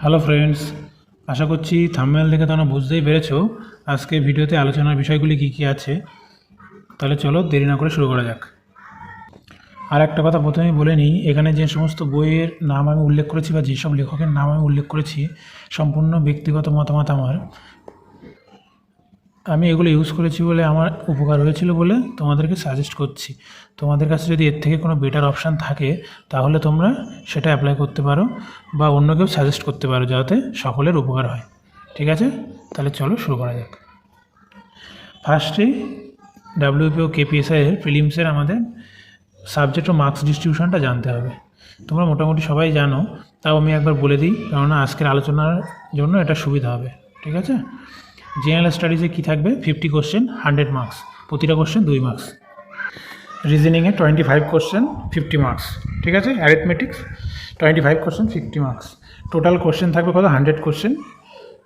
Hello friends, আশা করছি thumbnail দেখে তোমরা বুঝতেই পেরেছো আজকে ভিডিওতে আলোচনার বিষয়গুলি কী কী আছে। তাহলে চলো দেরি না করে শুরু করা যাক। আর একটা কথা প্রথমেই বলে নিই, এখানে যে সমস্ত বইয়ের নাম আমি উল্লেখ করেছি বা যেসব লেখকের নাম আমি উল্লেখ করেছি সম্পূর্ণ ব্যক্তিগত মতামত আমার। আমি এগুলো ইউজ করেছি বলে আমার উপকার হয়েছিল বলে তোমাদেরকে সাজেস্ট করছি। তোমাদের কাছে যদি এর থেকে কোনো বেটার অপশান থাকে তাহলে তোমরা সেটা অ্যাপ্লাই করতে পারো বা অন্য কেউ সাজেস্ট করতে পারো, যাতে সকলের উপকার হয়। ঠিক আছে, তাহলে চলো শুরু করা যাক। ফার্স্টেই ডাব্লিউপিও কেপিএসআইয়ের প্রিলিমসের আমাদের সাবজেক্ট ও মার্কস ডিস্ট্রিবিউশনটা জানতে হবে। তোমরা মোটামুটি সবাই জানো, তাও আমি একবার বলে দিই, কেননা আজকের আলোচনার জন্য এটা সুবিধা হবে। ঠিক আছে, জেনারেল স্টাডিজে কী থাকবে? 50 কোশ্চেন, 100 মার্কস, প্রতিটা কোশ্চেন 2 মার্কস। রিজনিংয়ে 25 question, 50 marks. ঠিক আছে, arithmetics 25 question, 50 marks. Total question থাকবে কত? 100 কোশ্চেন,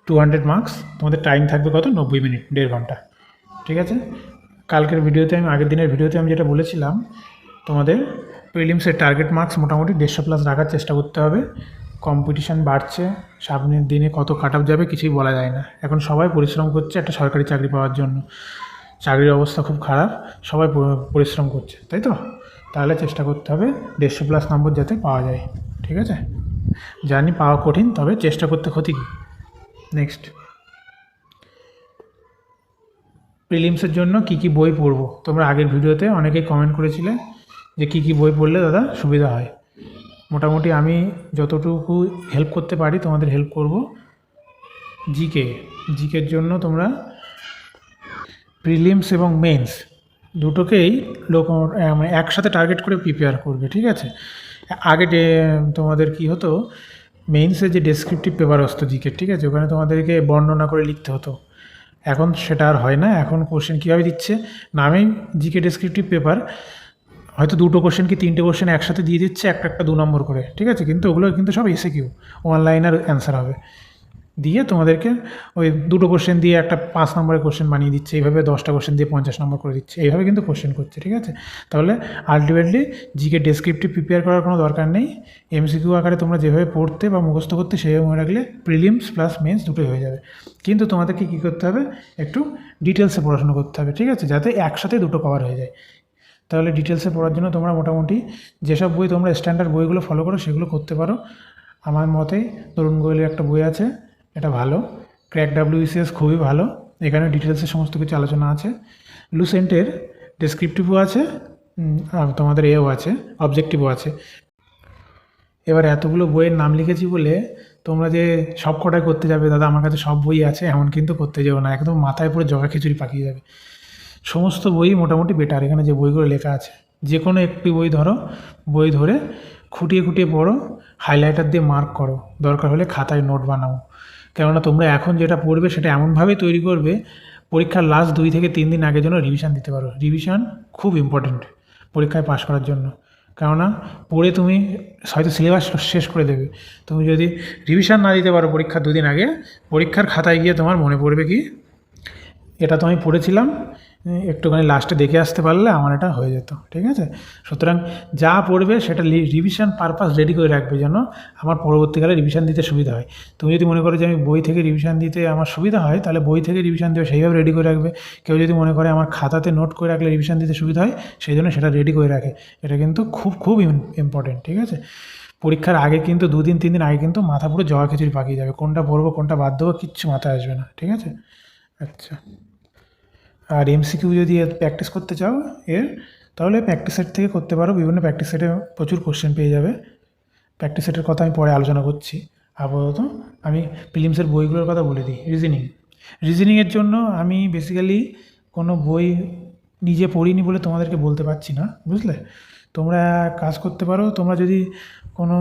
200 মার্কস। তোমাদের টাইম থাকবে কত? 90 মিনিট, 1.5 ঘন্টা। ঠিক আছে, কালকের ভিডিওতে আগের দিনের ভিডিওতে আমি যেটা বলেছিলাম, তোমাদের প্রিলিমসের টার্গেট মার্কস মোটামুটি 150+ রাখার চেষ্টা করতে হবে। কম্পিটিশান বাড়ছে, সামনের দিনে কত কাট অফ যাবে কিছুই বলা যায় না। এখন সবাই পরিশ্রম করছে একটা সরকারি চাকরি পাওয়ার জন্য। চাকরির অবস্থা খুব খারাপ, সবাই পরিশ্রম করছে, তাই তো? তাহলে চেষ্টা করতে হবে 150+ নম্বর যাতে পাওয়া যায়। ঠিক আছে, জানি পাওয়া কঠিন, তবে চেষ্টা করতে ক্ষতি কী। নেক্সট, প্রিলিমসের জন্য কী কী বই পড়বো? তোমরা আগের ভিডিওতে অনেকেই কমেন্ট করেছিলে যে কী কী বই পড়লে দাদা সুবিধা হয়। মোটামুটি আমি যতটুকু হেল্প করতে পারি তোমাদের হেল্প করব। জিকের জন্য তোমরা প্রিলিমস এবং মেন্স দুটোকেই মানে একসাথে টার্গেট করে প্রিপেয়ার করবে। ঠিক আছে, আগে তোমাদের কি হতো, মেইনসে যে ডেসক্রিপটিভ পেপার আসতো জিকের, ঠিক আছে, ওখানে তোমাদেরকে বর্ণনা করে লিখতে হতো। এখন সেটা আর হয় না। এখন কোশ্চেন কীভাবে দিচ্ছে, নামেই জিকে ডেসক্রিপটিভ পেপার, হয়তো 2টো কোশ্চেন কি 3টে কোশ্চেন একসাথে দিয়ে দিচ্ছে, একটা 2 নম্বর করে। ঠিক আছে, কিন্তু ওগুলো কিন্তু সব এসএকিউ, অনলাইনের অ্যান্সার হবে, দিয়ে তোমাদেরকে ওই 2টো কোশ্চেন দিয়ে একটা 5 নম্বরের কোশ্চেন বানিয়ে দিচ্ছে। এইভাবে 10টা কোশ্চেন দিয়ে 50 নম্বর করে দিচ্ছে, এইভাবে কিন্তু কোশ্চেন করছে। ঠিক আছে, তাহলে আলটিমেটলি জিকে ডেসক্রিপটিভ প্রিপেয়ার করার কোনো দরকার নেই। এমসিকিউ আকারে তোমরা যেভাবে পড়তে বা মুখস্থ করতে সেভাবে মনে রাখলে প্রিলিমস প্লাস মেন্স দুটোই হয়ে যাবে। কিন্তু তোমাদেরকে কী করতে হবে, একটু ডিটেলসে পড়াশোনা করতে হবে। ঠিক আছে, যাতে একসাথে দুটো কভার হয়ে যায়। তাহলে ডিটেলসে পড়ার জন্য তোমরা মোটামুটি যেসব বই তোমরা স্ট্যান্ডার্ড বইগুলো ফলো করো সেগুলো করতে পারো। আমার মতে তরুণ গোয়েলের একটা বই আছে, এটা ভালো। ক্র্যাক ডাব্লিউবিসিএস খুবই ভালো, এখানে ডিটেলসে সমস্ত কিছু আলোচনা আছে। লুসেন্টের ডেসক্রিপটিভও আছে, তোমাদের এও আছে, অবজেক্টিভও আছে। এবার এতগুলো বইয়ের নাম লিখেছি বলে তোমরা যে সব কটাই করতে যাবে, দাদা আমার কাছে সব বই আছে, এমন কিন্তু করতে যাবো না, একদম মাথায় পুরো জগা খিচুড়ি পাকিয়ে যাবে। সমস্ত বই মোটামুটি বেটার, এখানে যে বইগুলো লেখা আছে যে কোনো একটি বই ধরো, বই ধরে খুঁটিয়ে খুঁটিয়ে পড়ো, হাইলাইটার দিয়ে মার্ক করো, দরকার হলে খাতায় নোট বানাও। কেননা তোমরা এখন যেটা পড়বে সেটা এমনভাবেই তৈরি করবে পরীক্ষার লাস্ট 2 থেকে 3 দিন আগের জন্য রিভিশন দিতে পারো। রিভিশন খুব ইম্পর্টেন্ট পরীক্ষায় পাশ করার জন্য, কেননা পড়ে তুমি হয়তো সিলেবাস শেষ করে দেবে, তুমি যদি রিভিশন না দিতে পারো পরীক্ষার 2 দিন আগে, পরীক্ষার খাতায় গিয়ে তোমার মনে পড়বে কি এটা তো আমি পড়েছিলাম, একটুখানি লাস্টে দেখে আসতে পারলে আমার এটা হয়ে যেত। ঠিক আছে, সুতরাং যা পড়বে সেটা রিভিশন পারপাস রেডি করে রাখবে, যেন আমার পরবর্তীকালে রিভিশন দিতে সুবিধা হয়। তুমি যদি মনে করো যে আমি বই থেকে রিভিশন দিতে আমার সুবিধা হয়, তাহলে বই থেকে রিভিশন দেবে, সেইভাবে রেডি করে রাখবে। কেউ যদি মনে করে আমার খাতাতে নোট করে রাখলে রিভিশন দিতে সুবিধা হয়, সেই জন্য সেটা রেডি করে রাখে। এটা কিন্তু খুব খুব ইম্পর্টেন্ট। ঠিক আছে, পরীক্ষার আগে কিন্তু 2 দিন 3 দিন আগে কিন্তু মাথা পুরো জগা খিচুড়ি পাকিয়ে যাবে, কোনটা পড়বো কোনটা বাদ দেবো কিচ্ছু মাথায় আসবে না। ঠিক আছে, আচ্ছা। আর এমসিকিউ যদি প্র্যাকটিস করতে চাও তাহলে প্র্যাকটিস সেট থেকে করতে পারো। বিভিন্ন প্র্যাকটিস সেটে প্রচুর কোশ্চেন পেয়ে যাবে। প্র্যাকটিস সেটের কথা আমি পরে আলোচনা করছি। আপাতত আমি প্রিলিমসের বইগুলোর কথা বলে দিই। রিজনিংয়ের জন্য আমি বেসিক্যালি কোনো বই নিজে পড়িনি বলে তোমাদেরকে বলতে পারছি না, বুঝলে? তোমরা কাজ করতে পারো, তোমরা যদি কোনো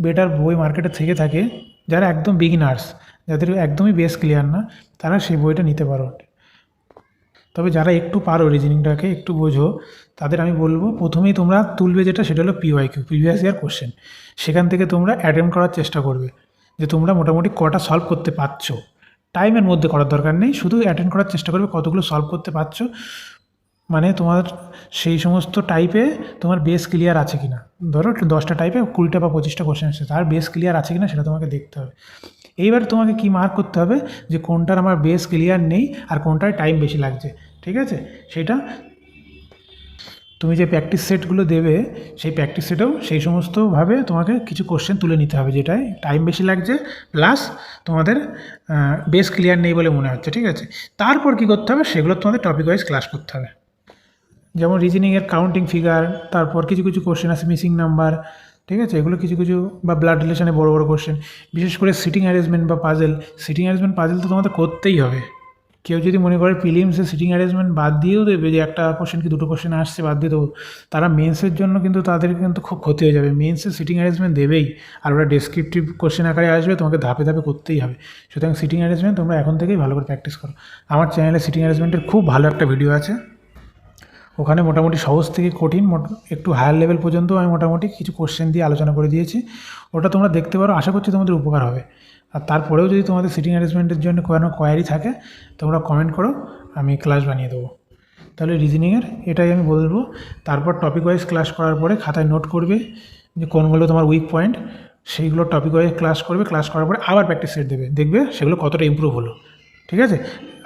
বেটার বই মার্কেটে থেকে থাকে, যারা একদম বিগিনার্স, যাদের একদমই বেস ক্লিয়ার না, তারা সেই বইটা নিতে পারো। তবে যারা একটু পারো, রিজনিংটাকে একটু বোঝো, তাদের আমি বলবো প্রথমেই তোমরা তুলবে যেটা, সেটা হলো পিওয়াইকিউ, প্রিভিয়াস ইয়ার কোশ্চেন। সেখান থেকে তোমরা অ্যাটেম্প করার চেষ্টা করবে যে তোমরা মোটামুটি কটা সলভ করতে পারছো। টাইমের মধ্যে করার দরকার নেই, শুধু অ্যাটেন্ড করার চেষ্টা করবে কতগুলো সলভ করতে পারছো। মানে তোমার সেই সমস্ত টাইপে তোমার বেস ক্লিয়ার আছে কি না। ধরো 10টা টাইপে 20টা বা 25টা কোশ্চেন এসেছে, তার বেস ক্লিয়ার আছে কি না সেটা তোমাকে দেখতে হবে। এইবার তোমাকে কি মার্ক করতে হবে যে কোনটার আমার বেস ক্লিয়ার নেই আর কোনটায় টাইম বেশি লাগছে, ঠিক আছে। সেটা তুমি যে প্র্যাকটিস সেটগুলো দেবে সেই প্র্যাকটিস সেটেও সেই সমস্তভাবে তোমাকে কিছু কোশ্চেন তুলে নিতে হবে যেটায় টাইম বেশি লাগছে প্লাস তোমাদের বেস ক্লিয়ার নেই বলে মনে হচ্ছে, ঠিক আছে। তারপর কি করতে হবে সেগুলো তোমাদের টপিক ওয়াইজ ক্লাস করতে হবে। যেমন রিজনিংয়ের কাউন্টিং ফিগার, তারপর কিছু কিছু কোশ্চেন আছে মিসিং নাম্বার, ঠিক আছে, এগুলো কিছু কিছু বা ব্লাড রিলেশনে বড় বড় কোশ্চেন, বিশেষ করে সিটিং অ্যারেঞ্জমেন্ট বা পাজেল। সিটিং অ্যারেঞ্জমেন্ট পাজেল তো তোমাদের করতেই হবে। কেউ যদি মনে করে প্রিলিমসে সিটিং অ্যারেঞ্জমেন্ট বাদ দিয়েও দেবে যে একটা কোশ্চেন কি দুটো কোশ্চেন আসছে বাদ দিয়ে দেবো, তারা মেন্সের জন্য কিন্তু তাদের কিন্তু খুব ক্ষতি হয়ে যাবে। মেন্সে সিটিং অ্যারেঞ্জমেন্ট দেবেই আর ওটা ডেসক্রিপটিভ কোশ্চেন আকারে আসবে, তোমাকে ধাপে ধাপে করতেই হবে। সুতরাং সিটিং অ্যারেঞ্জমেন্ট তোমরা এখন থেকেই ভালো করে প্র্যাকটিস করো। আমার চ্যানেলে সিটিং অ্যারেঞ্জমেন্টের খুব ভালো একটা ভিডিও আছে, ওখানে মোটামুটি সহজ থেকে কঠিন একটু হায়ার লেভেল পর্যন্ত আমি মোটামুটি কিছু কোশ্চেন দিয়ে আলোচনা করে দিয়েছি। ওটা তোমরা দেখতে পারো, আশা করছি তোমাদের উপকার হবে। আর তারপরেও যদি তোমাদের সিটিং অ্যারেঞ্জমেন্টের জন্য কোনো কোয়ারি থাকে তোমরা কমেন্ট করো, আমি ক্লাস বানিয়ে দেবো। তাহলে রিজনিংয়ের এটাই আমি বলবো। তারপর টপিক ওয়াইজ ক্লাস করার পরে খাতায় নোট করবে যে কোনগুলো তোমার উইক পয়েন্ট, সেইগুলো টপিক ওয়াইজ ক্লাস করবে। ক্লাস করার পরে আবার প্র্যাকটিস সেট দেবে, দেখবে সেগুলো কতটা ইম্প্রুভ হলো, ঠিক আছে।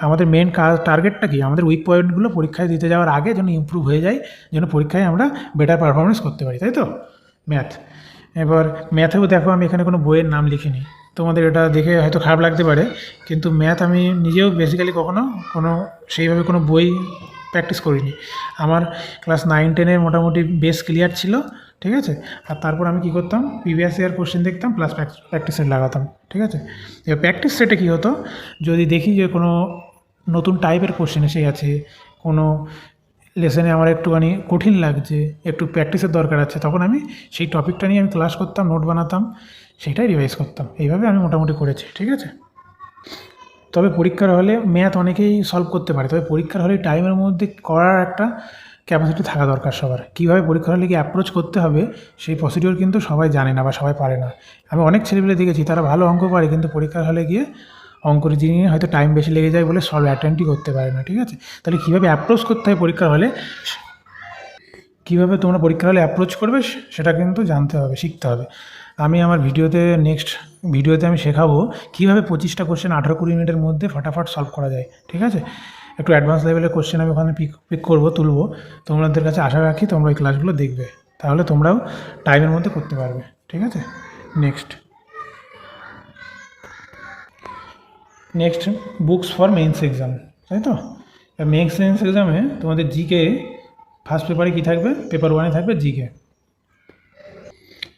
আমাদের মেন টার্গেটটা কি, আমাদের উইক পয়েন্টগুলো পরীক্ষায় দিতে যাওয়ার আগে যেন ইমপ্রুভ হয়ে যায়, যেন পরীক্ষায় আমরা বেটার পারফরমেন্স করতে পারি, তাই তো। ম্যাথ, এবার ম্যাথেও দেখো আমি এখানে কোনো বইয়ের নাম লিখিনি, তোমাদের এটা দেখে হয়তো খারাপ লাগতে পারে, কিন্তু ম্যাথ আমি নিজেও বেসিক্যালি কখনো সেইভাবে কোনো বই প্র্যাকটিস করিনি। আমার ক্লাস 9-10 মোটামুটি বেস ক্লিয়ার ছিল, ঠিক আছে। আর তারপর আমি কী করতাম, প্রিভিয়াস ইয়ার কোশ্চেন দেখতাম প্লাস প্র্যাকটিস সেট লাগাতাম, ঠিক আছে। এবার প্র্যাকটিস সেটে কী হতো, যদি দেখি যে কোনো নতুন টাইপের কোশ্চেন এসে গেছে, কোনো লেসনে আমার একটুখানি কঠিন লাগছে, একটু প্র্যাকটিসের দরকার আছে, তখন আমি সেই টপিকটা নিয়ে আমি ক্লাস করতাম, নোট বানাতাম, সেটাই রিভাইজ করতাম। এইভাবে আমি মোটামুটি করেছি, ঠিক আছে। তবে পরীক্ষার হলে ম্যাথ অনেকেই সলভ করতে পারে, তবে পরীক্ষার হলে টাইমের মধ্যে করার একটা ক্যাপাসিটি থাকা দরকার সবার। কীভাবে পরীক্ষার হলে কি অ্যাপ্রোচ করতে হবে সেই প্রসিডিওর কিন্তু সবাই জানে না বা সবাই পারে না। আমি অনেক ছেলেপেলে দেখেছি তারা ভালো অঙ্ক পারে, কিন্তু পরীক্ষার হলে গিয়ে অঙ্ক রিজনিংয়ে হয়তো টাইম বেশি লেগে যায় বলে সলভ অ্যাটেম্পটই করতে পারে না, ঠিক আছে। তাহলে কীভাবে অ্যাপ্রোচ করতে হয় পরীক্ষার হলে, কীভাবে তোমরা পরীক্ষার হলে অ্যাপ্রোচ করবে সেটা কিন্তু জানতে হবে, শিখতে হবে। আমি আমার নেক্সট ভিডিওতে আমি শেখাবো কীভাবে 25টা কোশ্চেন 18-20 মিনিটের মধ্যে ফটাফট সলভ করা যায়, ঠিক আছে। একটু অ্যাডভান্স লেভেলের কোশ্চেন আমি ওখানে পিক করবো, তুলবো। তোমাদের কাছে আশা রাখি তোমরা এই ক্লাসগুলো দেখবে, তাহলে তোমরাও টাইমের মধ্যে করতে পারবে, ঠিক আছে। Next books for means exam, তাই তো। মেইনস এক্সামে তোমাদের জিকে ফার্স্ট পেপারে কী থাকবে, পেপার 1-এ থাকবে জিকে।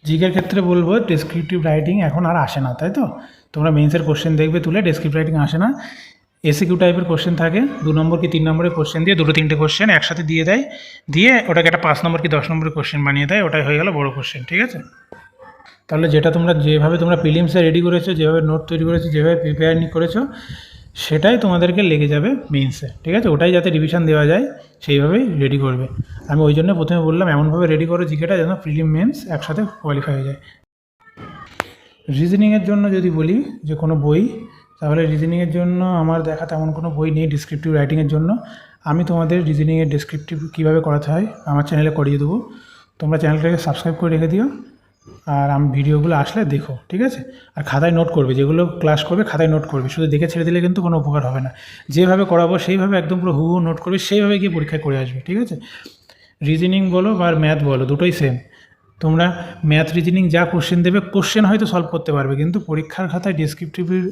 জিকের ক্ষেত্রে বলবো ডেসক্রিপটিভ রাইটিং এখন আর আসে না, তাই তো। তোমরা মেইনসের কোশ্চেন দেখবে তুলে, ডেসক্রিপটিভ রাইটিং আসে না। এসিকিউ টাইপের কোশ্চেন থাকে, 2 নম্বর কি 3 নম্বরের কোশ্চেন দিয়ে 2-3টে কোশ্চেন একসাথে দিয়ে দেয়, দিয়ে ওটাকে একটা 5 নম্বর কি 10 নম্বরের কোশ্চেন বানিয়ে দেয়, ওটাই হয়ে গেল বড় কোশ্চেন, ঠিক আছে। তাহলে যেভাবে তোমরা প্রিলিমসে রেডি করেছো, যেভাবে নোট তৈরি করেছো, যেভাবে প্রিপেয়ার করেছো, সেটাই তোমাদেরকে লেগে যাবে মেইনসে, ঠিক আছে। ওটাই যাতে রিভিশন দেওয়া যায় সেইভাবেই রেডি করবে। আমি ওই জন্য প্রথমে বললাম এমনভাবে রেডি করো জিকেটা যেন প্রিলিম মেন্স একসাথে কোয়ালিফাই হয়ে যায়। রিজনিংয়ের জন্য যদি বলি যে কোনো বই, তাহলে রিজনিংয়ের জন্য আমার দেখা তেমন কোনো বই নেই ডিসক্রিপটিভ রাইটিংয়ের জন্য। আমি তোমাদের রিজনিংয়ের ডেসক্রিপটিভ কীভাবে করাতে হয় আমার চ্যানেলে করিয়ে দেবো, তোমরা চ্যানেলটাকে সাবস্ক্রাইব করে রেখে দিও, আর আমি ভিডিওগুলো আসলে দেখো, ঠিক আছে। আর খাতায় নোট করবে, যেগুলো ক্লাস করবে খাতায় নোট করবে, শুধু দেখে ছেড়ে দিলে কিন্তু কোনো উপকার হবে না। যেভাবে করাবো সেইভাবে একদম পুরো হুবহু নোট করবে, সেইভাবে গিয়ে পরীক্ষায় করে আসবে, ঠিক আছে। রিজনিং বলো বা ম্যাথ বলো, দুটোই সেম। তোমরা ম্যাথ রিজনিং যা কোশ্চেন দেবে, কোশ্চেন হয়তো সলভ করতে পারবে, কিন্তু পরীক্ষার খাতায় ডেসক্রিপটিভের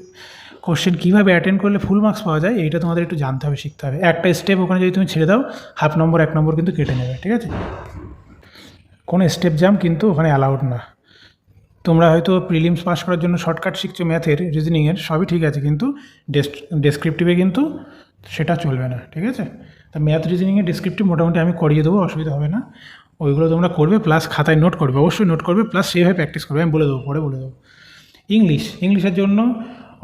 কোশ্চেন কীভাবে অ্যাটেন্ড করলে ফুল মার্কস পাওয়া যায় এইটা তোমাদের একটু জানতে হবে, শিখতে হবে। একটা স্টেপ ওখানে যদি তুমি ছেড়ে দাও, 1/2 নম্বর 1 নম্বর কিন্তু কেটে নেবে, ঠিক আছে। কোনো স্টেপ জাম্প কিন্তু ওখানে অ্যালাউড না। তোমরা হয়তো প্রিলিমস পাস করার জন্য শর্টকাট শিখছো ম্যাথের, রিজনিংয়ের, সবই ঠিক আছে, কিন্তু ডেসক্রিপটিভে কিন্তু সেটা চলবে না, ঠিক আছে। তা ম্যাথ রিজনিংয়ের ডেসক্রিপটিভ মোটামুটি আমি করিয়ে দেবো, অসুবিধা হবে না। ওইগুলো তোমরা করবে, প্লাস খাতায় নোট করবে, অবশ্যই নোট করবে, প্লাস সেইভাবে প্র্যাকটিস করবে, আমি বলে দেবো, পরে বলে দেবো। ইংলিশের জন্য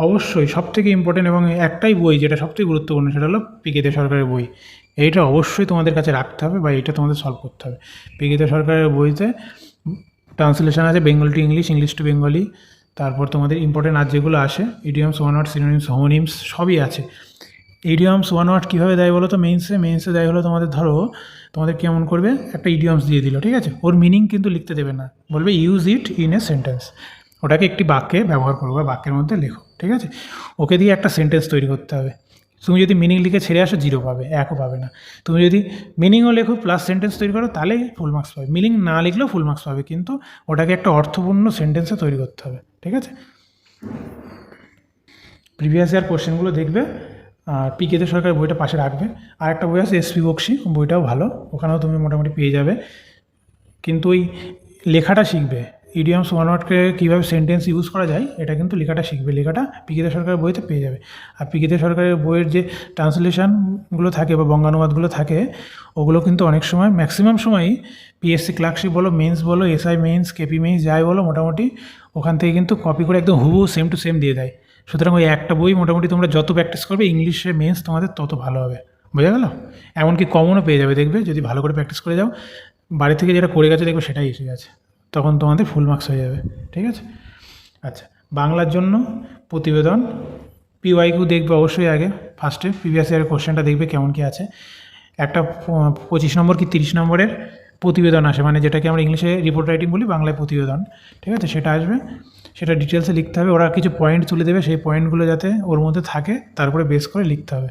অবশ্যই সবথেকে ইম্পর্টেন্ট এবং একটাই বই যেটা সবথেকে গুরুত্বপূর্ণ, সেটা হলো পিকে দে সরকারের বই। এইটা অবশ্যই তোমাদের কাছে রাখতে হবে বা এইটা তোমাদের সলভ করতে হবে। পিকে দে সরকারের বইতে ট্রান্সলেশন আছে Bengal to English, English to Bengali, তারপর তোমাদের ইম্পর্টেন্ট আর যেগুলো আসে idioms, one word, synonyms, homonyms সবই আছে। ইডিয়মস ওয়ান ওয়ার্ড কীভাবে দেয় বলো তো মেইনসে দেয় হলো তোমাদের ধরো তোমাদের কেমন করবে একটা ইডিয়মস দিয়ে দিল, ঠিক আছে, ওর মিনিং কিন্তু লিখতে দেবে না, বলবে use it in a sentence, ওটাকে একটি বাক্যে ব্যবহার করবো বা বাক্যের মধ্যে লেখো, ঠিক আছে, ওকে দিয়ে একটা সেন্টেন্স তৈরি করতে হবে। তুমি যদি মিনিং লিখে ছেড়ে আসো 0 পাবে, 1ও পাবে না। তুমি যদি মিনিংও লেখো প্লাস সেন্টেন্স তৈরি করো তাহলেই ফুল মার্কস পাবে, মিনিং না লিখলেও ফুল মার্কস পাবে, কিন্তু ওটাকে একটা অর্থপূর্ণ সেন্টেন্সে তৈরি করতে হবে, ঠিক আছে। প্রিভিয়াস ইয়ার কোশ্চেনগুলো দেখবে, আর পিকেতে সরকারের বইটা পাশে রাখবে। আর একটা বই আছে এসপি বক্সি, বইটাও ভালো, ওখানেও তুমি মোটামুটি পেয়ে যাবে, কিন্তু ওই লেখাটা শিখবে। ইডিয়মস ওয়ান ওয়ার্ডকে কীভাবে সেন্টেন্স ইউজ করা যায় এটা কিন্তু লেখাটা শিখবে, লেখাটা পিকেতে সরকারের বইতে পেয়ে যাবে। আর পিকেতে সরকারের বইয়ের যে ট্রান্সলেশনগুলো থাকে বা বঙ্গানুবাদগুলো থাকে ওগুলো কিন্তু অনেক সময় ম্যাক্সিমাম সময়ই পিএসসি ক্লার্কশিপ বলো, মেন্স বলো, এসআই মেন্স, কেপি মেন্স যাই বলো, মোটামুটি ওখান থেকে কিন্তু কপি করে একদম হুবহু সেম টু সেম দিয়ে দেয়। সুতরাং ওই একটা বই মোটামুটি তোমরা যত প্র্যাকটিস করবে ইংলিশে মেন্স তোমাদের তত ভালো হবে, বোঝা গেল? এমনকি কমনও পেয়ে যাবে, দেখবে যদি ভালো করে প্র্যাকটিস করে যাও, বাড়ি থেকে যেটা করে গেছে দেখবে সেটাই এসে গেছে, তখন তোমাদের ফুল মার্কস হয়ে যাবে, ঠিক আছে। আচ্ছা, বাংলার জন্য প্রতিবেদন পিওয়াইকিউ দেখবে অবশ্যই আগে, ফার্স্টে প্রিভিয়াস ইয়ারের কোশ্চেনটা দেখবে কেমন কী আছে। একটা 25 নম্বর কি 30 নম্বরের প্রতিবেদন আসে, মানে যেটাকে আমরা ইংলিশে রিপোর্ট রাইটিং বলি, বাংলায় প্রতিবেদন, ঠিক আছে, সেটা আসবে, সেটা ডিটেলসে লিখতে হবে, ওরা কিছু পয়েন্ট তুলে দেবে, সেই পয়েন্টগুলো যাতে ওর মধ্যে থাকে তারপরে বেস করে লিখতে হবে।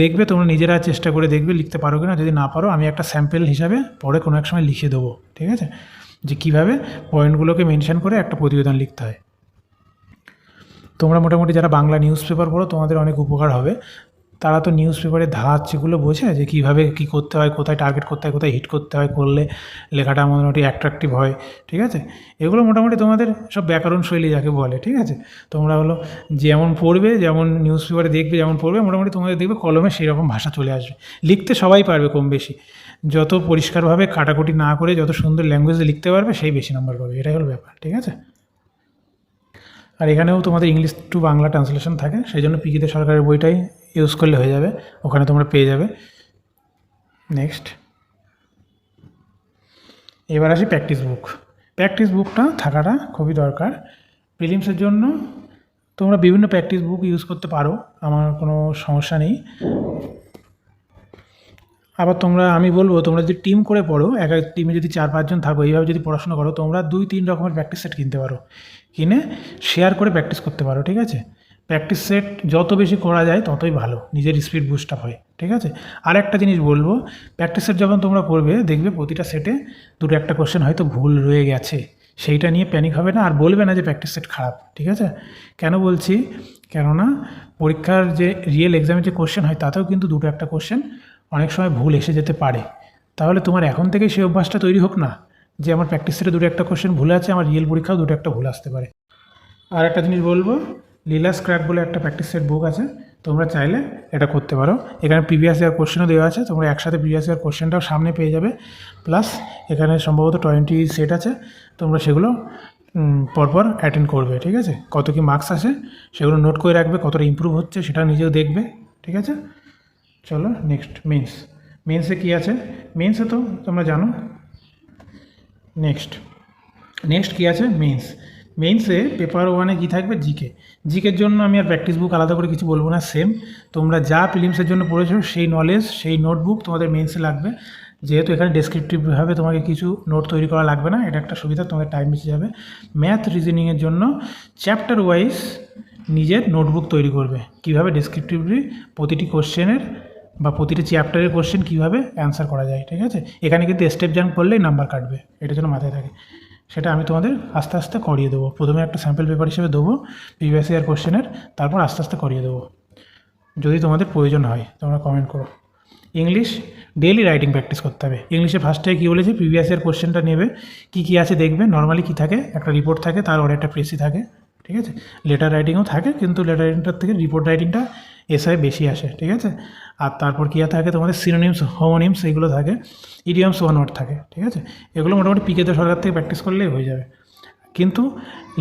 দেখবে তোমরা নিজেরা চেষ্টা করে দেখবে লিখতে পারো কি না, যদি না পারো আমি একটা স্যাম্পেল হিসাবে পরে কোনো এক সময় লিখে দেবো, ঠিক আছে, যে কীভাবে পয়েন্টগুলোকে মেনশন করে একটা প্রতিবেদন লিখতে হয়। তোমরা মোটামুটি যারা বাংলা নিউজ পেপার পড়ো তোমাদের অনেক উপকার হবে, তারা তো নিউজ পেপারের ধাঁচ যেগুলো বোঝে, যে কীভাবে কী করতে হয়, কোথায় টার্গেট করতে হয়, কোথায় হিট করতে হয়, করলে লেখাটা মোটামুটি অ্যাট্রাকটিভ হয়, ঠিক আছে, এগুলো মোটামুটি তোমাদের সব ব্যাকরণ শৈলী যাকে বলে, ঠিক আছে। তোমরা হলো যেমন পড়বে, যেমন নিউজ পেপারে দেখবে, যেমন পড়বে, মোটামুটি তোমাদের দেখবে কলমে সেই রকম ভাষা চলে আসবে, লিখতে সবাই পারবে কম বেশি, যত পরিষ্কারভাবে কাটাকুটি না করে যত সুন্দর ল্যাঙ্গুয়েজে লিখতে পারবে সেই বেশি নাম্বার পাবে, এটাই হলো ব্যাপার, ঠিক আছে। আর এখানেও তোমাদের ইংলিশ টু বাংলা ট্রান্সলেশন থাকে, সেই জন্য পিকিতে সরকারের বইটাই ইউজ করলে হয়ে যাবে, ওখানে তোমরা পেয়ে যাবে। নেক্সট, এবার আসি প্র্যাকটিস বুক। প্র্যাকটিস বুকটা থাকাটা খুবই দরকার প্রিলিমসের জন্য। তোমরা বিভিন্ন প্র্যাকটিস বুক ইউজ করতে পারো, আমার কোনো সমস্যা নেই। আবার আমি বলবো তোমরা যদি টিম করে পড়ো, এক এক টিমে যদি 4-5 জন থাকো, এইভাবে যদি পড়াশোনা করো, তোমরা 2-3 রকমের প্র্যাকটিস সেট কিনতে পারো, কিনে শেয়ার করে প্র্যাকটিস করতে পারো, ঠিক আছে। প্র্যাকটিস সেট যত বেশি করা যায় ততই ভালো, নিজের স্পিড বুস্ট আপ হয়, ঠিক আছে। আর একটা জিনিস বলবো, প্র্যাকটিস সেট যখন তোমরা করবে দেখবে প্রতিটা সেটে 2-1 কোশ্চেন হয়তো ভুল রয়ে গেছে, সেইটা নিয়ে প্যানিক হবে না, আর বলবে না যে প্র্যাকটিস সেট খারাপ, ঠিক আছে। কেন বলছি, কেননা পরীক্ষার যে রিয়েল এক্সামের যে কোশ্চেন হয় তাতেও কিন্তু 2-1 কোশ্চেন অনেক সময় ভুল এসে যেতে পারে, তাহলে তোমার এখন থেকে সেই অভ্যাসটা তৈরি হোক না যে আমার প্র্যাকটিস সেটে 2-1 কোশ্চেন ভুল আছে, আমার রিয়েল পরীক্ষাও 2-1 ভুল আসতে পারে। আর একটা জিনিস বলবো, লীলাস ক্র্যাক বলে একটা প্র্যাকটিস সেট বুক আছে, তোমরা চাইলে এটা করতে পারো, এখানে প্রিভিয়াস ইয়ার কোশ্চেনও দেওয়া আছে, তোমরা একসাথে প্রিভিয়াস ইয়ার কোশ্চেনটাও সামনে পেয়ে যাবে, প্লাস এখানে সম্ভবত 20 সেট আছে, তোমরা সেগুলো পরপর অ্যাটেন্ড করবে, ঠিক আছে। কত কি মার্কস আসে সেগুলো নোট করে রাখবে, কতটা ইমপ্রুভ হচ্ছে সেটা নিজেও দেখবে, ঠিক আছে। চলো নেক্সট, মেন্সে কী আছে, মেন্সে তো তোমরা জানো। নেক্সট কী আছে, মেন্সে পেপার 1-এ কী থাকবে, জিকের জন্য আমি আর প্র্যাকটিস বুক আলাদা করে কিছু বলবো না, সেম তোমরা যা প্রিলিমসের জন্য পড়েছো সেই নলেজ, সেই নোটবুক তোমাদের মেন্সে লাগবে, যেহেতু এখানে ডেসক্রিপটিভভাবে তোমাকে কিছু নোট তৈরি করা লাগবে না, এটা একটা সুবিধা, তোমাদের টাইম বেঁচে যাবে। ম্যাথ রিজনিংয়ের জন্য চ্যাপ্টার ওয়াইজ নিজের নোটবুক তৈরি করবে, কীভাবে ডেসক্রিপটিভলি প্রতিটি কোশ্চেনের বা প্রতিটি চ্যাপ্টারের কোশ্চেন কীভাবে অ্যান্সার করা যায়, ঠিক আছে। এখানে কিন্তু স্টেপ জাম্প করলেই নাম্বার কাটবে, এটা যেন মাথায় থাকে, সেটা আমি তোমাদের আস্তে আস্তে করিয়ে দেবো। প্রথমে একটা স্যাম্পল পেপার হিসেবে দেবো প্রিভিয়াস ইয়ার কোশ্চেনের, তারপর আস্তে আস্তে করিয়ে দেবো, যদি তোমাদের প্রয়োজন হয় তোমরা কমেন্ট করো। ইংলিশ ডেইলি রাইটিং প্র্যাকটিস করতে হবে। ইংলিশে ফার্স্টে কী বলেছি, প্রিভিয়াস ইয়ার কোশ্চেনটা নেবে, কী আছে দেখবে, নর্মালি কী থাকে, একটা রিপোর্ট থাকে, তার অনেকটা প্রেসি থাকে, ঠিক আছে। লেটার রাইটিংও থাকে, কিন্তু লেটার রাইটিংটার থেকে রিপোর্ট রাইটিংটা এসআই বেশি আসে, ঠিক আছে। আর তারপর কী থাকে তোমাদের সিনোনিমস, হোমোনিমস, এইগুলো থাকে, ইডিয়মস 1 ওয়ার্ড থাকে, ঠিক আছে। এগুলো মোটামুটি পিকেতে সরকার থেকে প্র্যাকটিস করলেই হয়ে যাবে, কিন্তু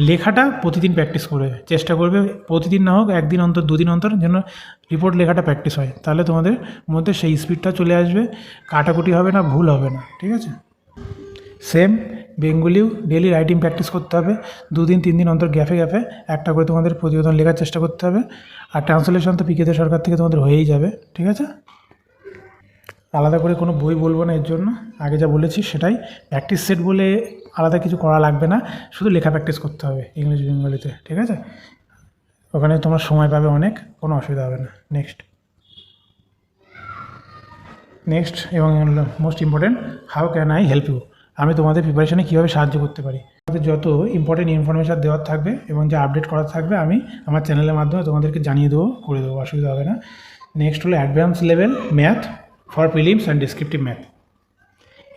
লেখাটা প্রতিদিন প্র্যাকটিস করবে, চেষ্টা করবে প্রতিদিন না হোক 1 দিন অন্তর 2 দিন অন্তর যেন রিপোর্ট লেখাটা প্র্যাকটিস হয়, তাহলে তোমাদের মধ্যে সেই স্পিডটা চলে আসবে, কাটাকুটি হবে না, ভুল হবে না, ঠিক আছে। সেম বেঙ্গলিও ডেলি রাইটিং প্র্যাকটিস করতে হবে, 2-3 দিন অন্তর গ্যাপে গ্যাপে একটা করে তোমাদের প্রতিবেদন লেখার চেষ্টা করতে হবে। আর ট্রান্সলেশন তো পিকেতে সরকার থেকে তোমাদের হয়েই যাবে, ঠিক আছে? আলাদা করে কোনো বই বলবো না এর জন্য, আগে যা বলেছি সেটাই। প্র্যাকটিস সেট বলে আলাদা কিছু করা লাগবে না, শুধু লেখা প্র্যাকটিস করতে হবে ইংলিশ বেঙ্গলিতে, ঠিক আছে? ওখানে তোমার সময় পাবে অনেক, কোনো অসুবিধা হবে না। নেক্সট এবং most important, how can I help you? আমি তোমাদের প্রিপারেশনে কীভাবে সাহায্য করতে পারি? তোমাদের যত ইম্পর্টেন্ট ইনফরমেশান দেওয়ার থাকবে এবং যা আপডেট করার থাকবে আমি আমার চ্যানেলের মাধ্যমে তোমাদেরকে জানিয়ে দেবো, করে দেবো, অসুবিধা হবে না। নেক্সট হলো advance level math for prelims and descriptive math.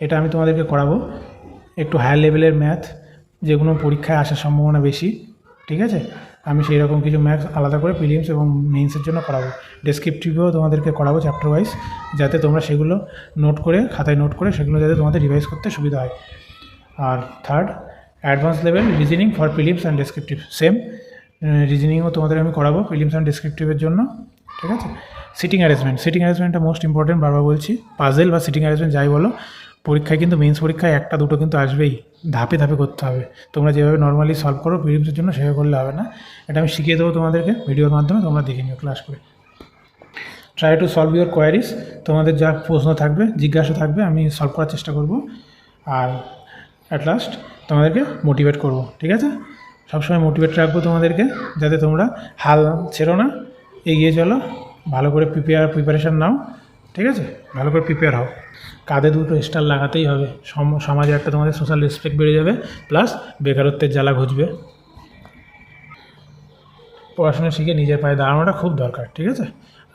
এটা আমি তোমাদেরকে করাবো, একটু হায়ার লেভেলের ম্যাথ, যেগুলো পরীক্ষায় আসার সম্ভাবনা বেশি, ঠিক আছে? আমি সেই রকম কিছু ম্যাথস আলাদা করে প্রিলিমস এবং মেইনসের জন্য করাবো। ডেসক্রিপটিভও তোমাদেরকে করাবো চ্যাপ্টার ওয়াইজ, যাতে তোমরা সেগুলো নোট করে, খাতায় নোট করে সেগুলো যাতে তোমাদের রিভাইজ করতে সুবিধা হয়। আর third, advance level reasoning for prelims and descriptive. Same রিজনিংও তোমাদের আমি করাবো প্রিলিমস অ্যান্ড ডেসক্রিপটিভের জন্য, ঠিক আছে? সিটিং অ্যারেঞ্জমেন্টটা মোস্ট ইম্পর্টেন্ট, বারবার বলছি। পাজেল বা সিটিং অ্যারেঞ্জমেন্ট যাই বলো, পরীক্ষায় কিন্তু মেন্স পরীক্ষায় একটা দুটো কিন্তু আসবেই, ধাপে ধাপে করতে হবে। তোমরা যেভাবে নর্মালি সলভ করো প্রিলিমসের জন্য সেভাবে করলে হবে না, এটা আমি শিখিয়ে দেবো তোমাদেরকে ভিডিওর মাধ্যমে, তোমরা দেখে নিও ক্লাস করে। Try to solve your queries, তোমাদের যা প্রশ্ন থাকবে, জিজ্ঞাসা থাকবে, আমি সলভ করার চেষ্টা করব। আর অ্যাট লাস্ট তোমাদেরকে মোটিভেট করব, ঠিক আছে? সবসময় মোটিভেট রাখবো তোমাদেরকে, যাতে তোমরা হাল ছেড়ো না, এগিয়ে চলো, ভালো করে প্রিপারেশান নাও, ঠিক আছে? ভালো করে প্রিপেয়ার হও। কাঁধে দুটো স্টার লাগাতেই হবে, সমাজে একটা তোমাদের সোশ্যাল রেসপেক্ট বেড়ে যাবে, প্লাস বেকারত্বের জ্বালা ঘুচবে। পড়াশোনা শিখে নিজের পায়ে দাঁড়ানোটা খুব দরকার, ঠিক আছে?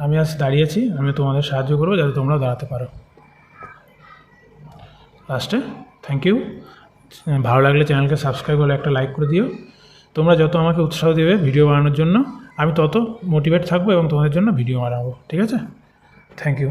আমি আজ দাঁড়িয়েছি, আমি তোমাদের সাহায্য করবো যাতে তোমরাও দাঁড়াতে পারো। লাস্টে থ্যাংক ইউ। ভালো লাগলে চ্যানেলকে সাবস্ক্রাইব করে একটা লাইক করে দিও। তোমরা যত আমাকে উৎসাহ দেবে ভিডিও বানানোর জন্য, আমি তত মোটিভেট থাকবো এবং তোমাদের জন্য ভিডিও বানাবো, ঠিক আছে? Thank you.